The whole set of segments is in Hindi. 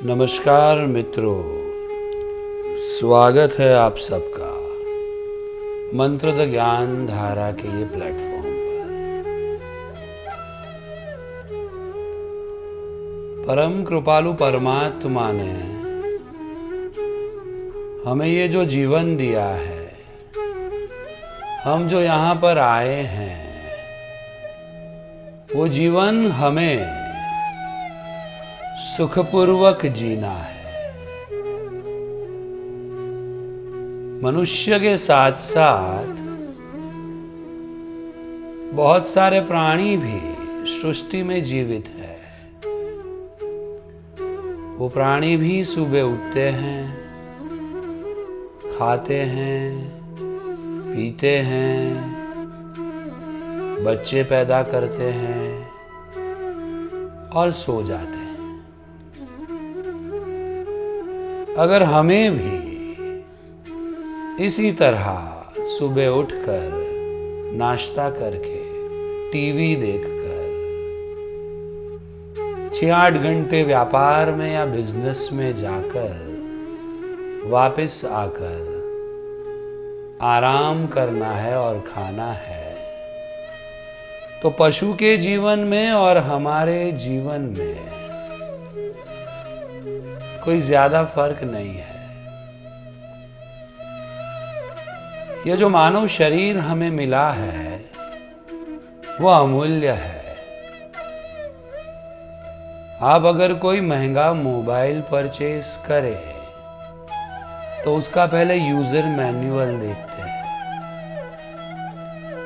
नमस्कार मित्रों, स्वागत है आप सबका मंत्र द ज्ञान धारा के ये प्लेटफॉर्म पर। परम कृपालु परमात्मा ने हमें ये जो जीवन दिया है, हम जो यहाँ पर आए हैं, वो जीवन हमें सुखपूर्वक जीना है। मनुष्य के साथ साथ बहुत सारे प्राणी भी सृष्टि में जीवित है। वो प्राणी भी सुबह उठते हैं, खाते हैं, पीते हैं, बच्चे पैदा करते हैं और सो जाते हैं। अगर हमें भी इसी तरह सुबह उठकर नाश्ता करके टीवी देखकर 6-8 घंटे व्यापार में या बिजनेस में जाकर वापस आकर आराम करना है और खाना है, तो पशु के जीवन में और हमारे जीवन में कोई ज्यादा फर्क नहीं है। ये जो मानव शरीर हमें मिला है वो अमूल्य है। आप अगर कोई महंगा मोबाइल परचेज करे तो उसका पहले यूजर मैन्युअल देखते हैं।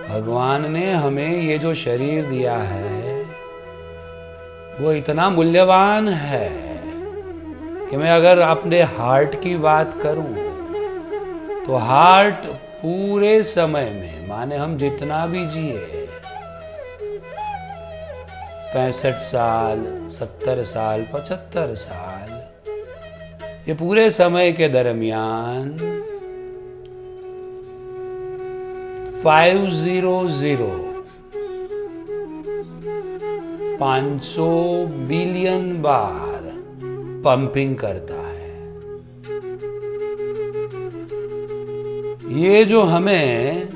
भगवान ने हमें ये जो शरीर दिया है वो इतना मूल्यवान है कि मैं अगर अपने हार्ट की बात करूं तो हार्ट पूरे समय में, माने हम जितना भी जिए, 65 साल, 70 साल, 75 साल, ये पूरे समय के दरमियान 500 बिलियन बार पंपिंग करता है। ये जो हमें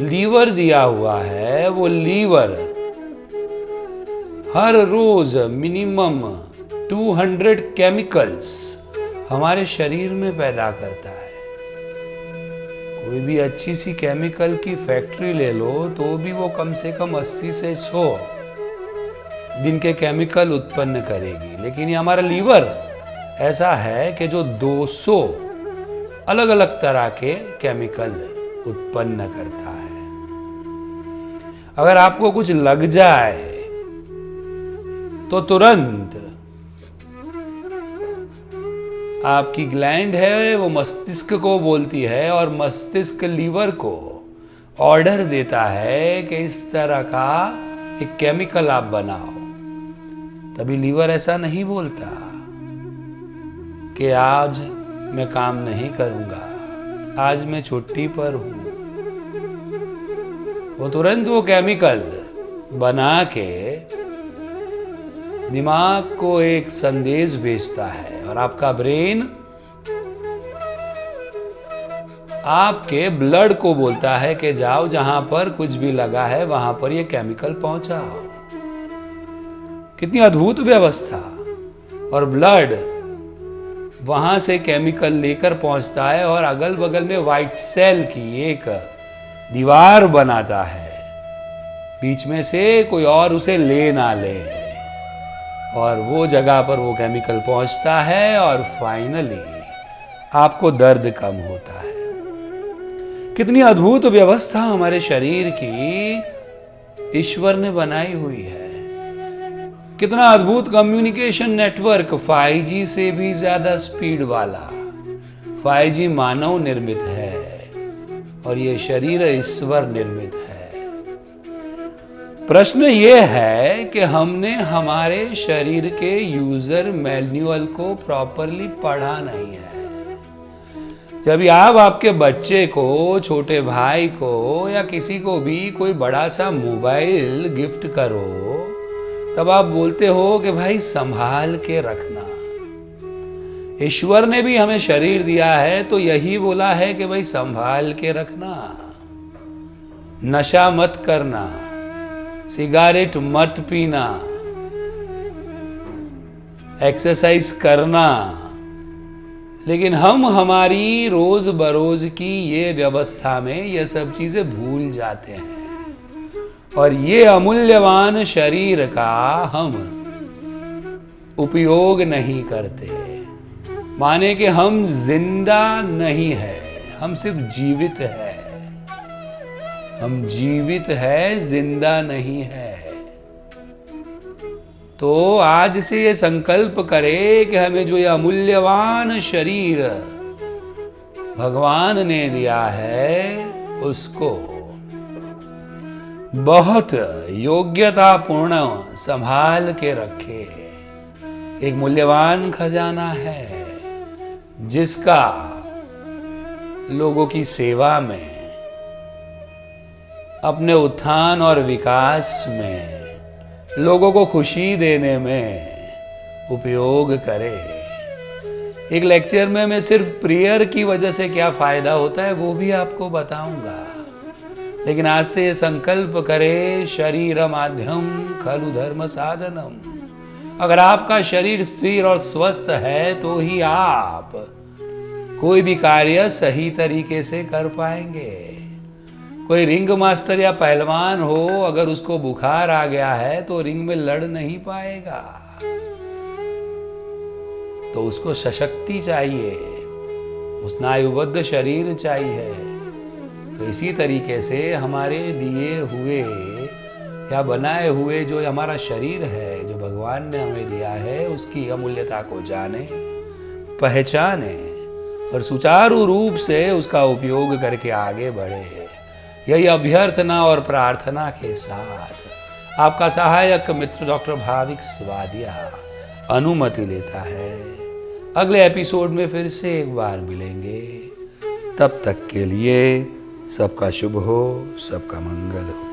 लीवर दिया हुआ है, वो लीवर हर रोज मिनिमम 200 केमिकल्स हमारे शरीर में पैदा करता है। कोई भी अच्छी सी केमिकल की फैक्ट्री ले लो तो भी वो कम से कम 80 से 100 दिन के केमिकल उत्पन्न करेगी। लेकिन ये हमारा लीवर ऐसा है कि जो 200 अलग अलग तरह के केमिकल उत्पन्न करता है। अगर आपको कुछ लग जाए तो तुरंत आपकी ग्लैंड है वो मस्तिष्क को बोलती है और मस्तिष्क लीवर को ऑर्डर देता है कि इस तरह का एक केमिकल आप बनाओ। तभी लीवर ऐसा नहीं बोलता कि आज मैं काम नहीं करूंगा, आज मैं छुट्टी पर हूं। वो तुरंत वो केमिकल बना के दिमाग को एक संदेश भेजता है और आपका ब्रेन आपके ब्लड को बोलता है कि जाओ, जहां पर कुछ भी लगा है वहां पर ये केमिकल पहुंचाओ। कितनी अद्भुत व्यवस्था। और ब्लड वहां से केमिकल लेकर पहुंचता है और अगल बगल में व्हाइट सेल की एक दीवार बनाता है, बीच में से कोई और उसे ले ना ले, और वो जगह पर वो केमिकल पहुंचता है और फाइनली आपको दर्द कम होता है। कितनी अद्भुत व्यवस्था हमारे शरीर की ईश्वर ने बनाई हुई है। कितना अद्भुत कम्युनिकेशन नेटवर्क, 5G से भी ज्यादा स्पीड वाला। 5G मानव निर्मित है और ये शरीर ईश्वर निर्मित है। प्रश्न ये है कि हमने हमारे शरीर के यूजर मैन्युअल को प्रॉपरली पढ़ा नहीं है। जब आप आपके बच्चे को, छोटे भाई को या किसी को भी कोई बड़ा सा मोबाइल गिफ्ट करो, तब आप बोलते हो कि भाई संभाल के रखना। ईश्वर ने भी हमें शरीर दिया है तो यही बोला है कि भाई संभाल के रखना, नशा मत करना, सिगारेट मत पीना, एक्सरसाइज करना। लेकिन हम हमारी रोज बरोज की ये व्यवस्था में ये सब चीजें भूल जाते हैं और ये अमूल्यवान शरीर का हम उपयोग नहीं करते। माने कि हम जिंदा नहीं है, हम सिर्फ जीवित है। हम जीवित है, जिंदा नहीं है। तो आज से ये संकल्प करें कि हमें जो ये अमूल्यवान शरीर भगवान ने दिया है उसको बहुत योग्यतापूर्ण संभाल के रखे। एक मूल्यवान खजाना है जिसका लोगों की सेवा में, अपने उत्थान और विकास में, लोगों को खुशी देने में उपयोग करे। एक लेक्चर में मैं सिर्फ प्रेयर की वजह से क्या फायदा होता है वो भी आपको बताऊंगा। लेकिन आज से ये संकल्प करे, शरीर माध्यम खलु धर्म साधनम। अगर आपका शरीर स्थिर और स्वस्थ है तो ही आप कोई भी कार्य सही तरीके से कर पाएंगे। कोई रिंग मास्टर या पहलवान हो, अगर उसको बुखार आ गया है तो रिंग में लड़ नहीं पाएगा। तो उसको सशक्ति चाहिए, स्नायुबद्ध शरीर चाहिए। तो इसी तरीके से हमारे दिए हुए या बनाए हुए जो हमारा शरीर है, जो भगवान ने हमें दिया है, उसकी अमूल्यता को जाने, पहचाने और सुचारू रूप से उसका उपयोग करके आगे बढ़े। यही अभ्यर्थना और प्रार्थना के साथ आपका सहायक मित्र डॉक्टर भाविक स्वादिया अनुमति लेता है। अगले एपिसोड में फिर से एक बार मिलेंगे। तब तक के लिए सबका शुभ हो, सबका मंगल हो।